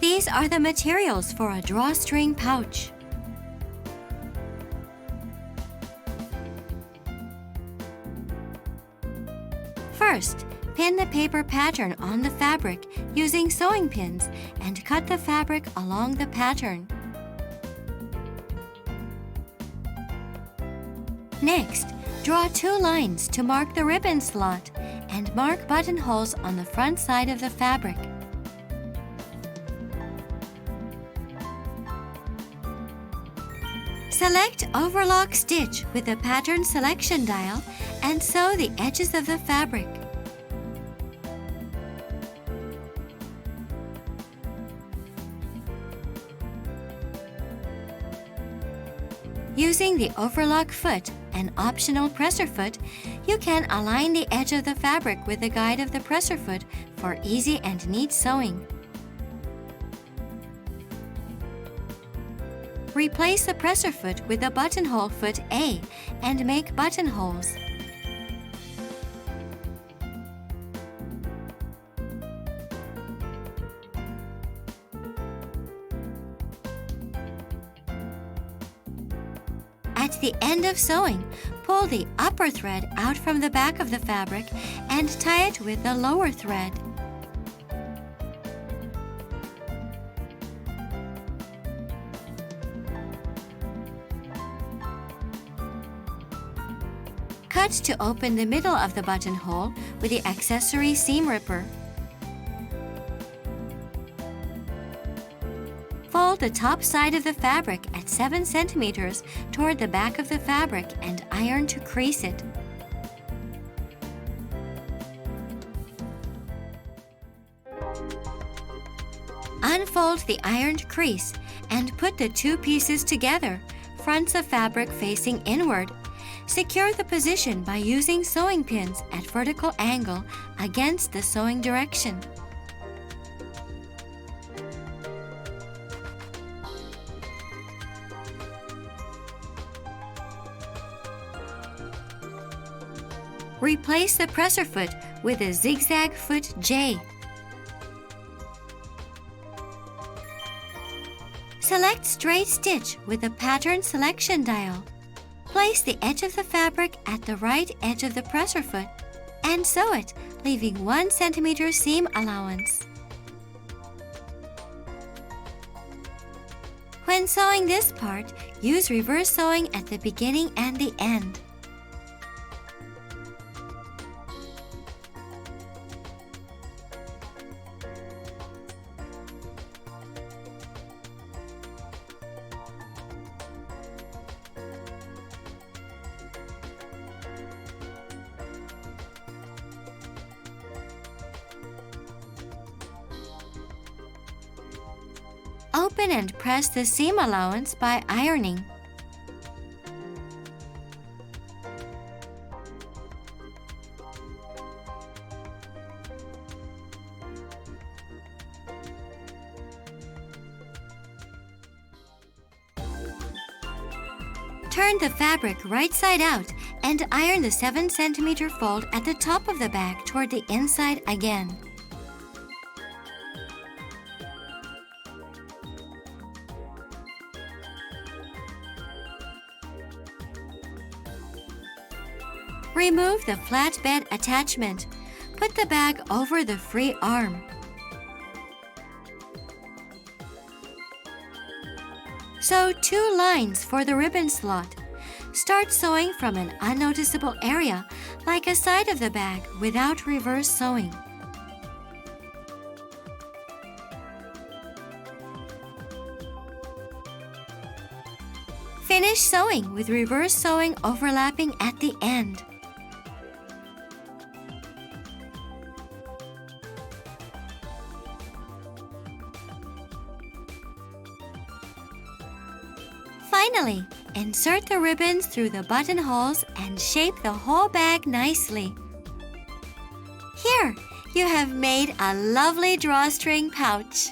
These are the materials for a drawstring pouch. First, pin the paper pattern on the fabric using sewing pins and cut the fabric along the pattern. Next, draw 2 lines to mark the ribbon slot and mark buttonholes on the front side of the fabric. Select overlock stitch with the pattern selection dial and sew the edges of the fabric. Using the overlock foot, an optional presser foot, you can align the edge of the fabric with the guide of the presser foot for easy and neat sewing. Replace the presser foot with the buttonhole foot A and make buttonholes. At the end of sewing, pull the upper thread out from the back of the fabric and tie it with the lower thread. Cut to open the middle of the buttonhole with the accessory seam ripper. Fold the top side of the fabric at 7 centimeters toward the back of the fabric and iron to crease it. Unfold the ironed crease and put the 2 pieces together, fronts of fabric facing inward. Secure the position by using sewing pins at vertical angle against the sewing direction. Replace the presser foot with a zigzag foot J. Select straight stitch with the pattern selection dial. Place the edge of the fabric at the right edge of the presser foot and sew it, leaving 1 centimeter seam allowance. When sewing this part, use reverse sewing at the beginning and the end. Open and press the seam allowance by ironing. Turn the fabric right side out and iron the 7 centimeter fold at the top of the bag toward the inside again. Remove the flatbed attachment. Put the bag over the free arm. Sew 2 lines for the ribbon slot. Start sewing from an unnoticeable area, like a side of the bag, without reverse sewing. Finish sewing with reverse sewing overlapping at the end. Finally, insert the ribbons through the buttonholes and shape the whole bag nicely. Here, you have made a lovely drawstring pouch.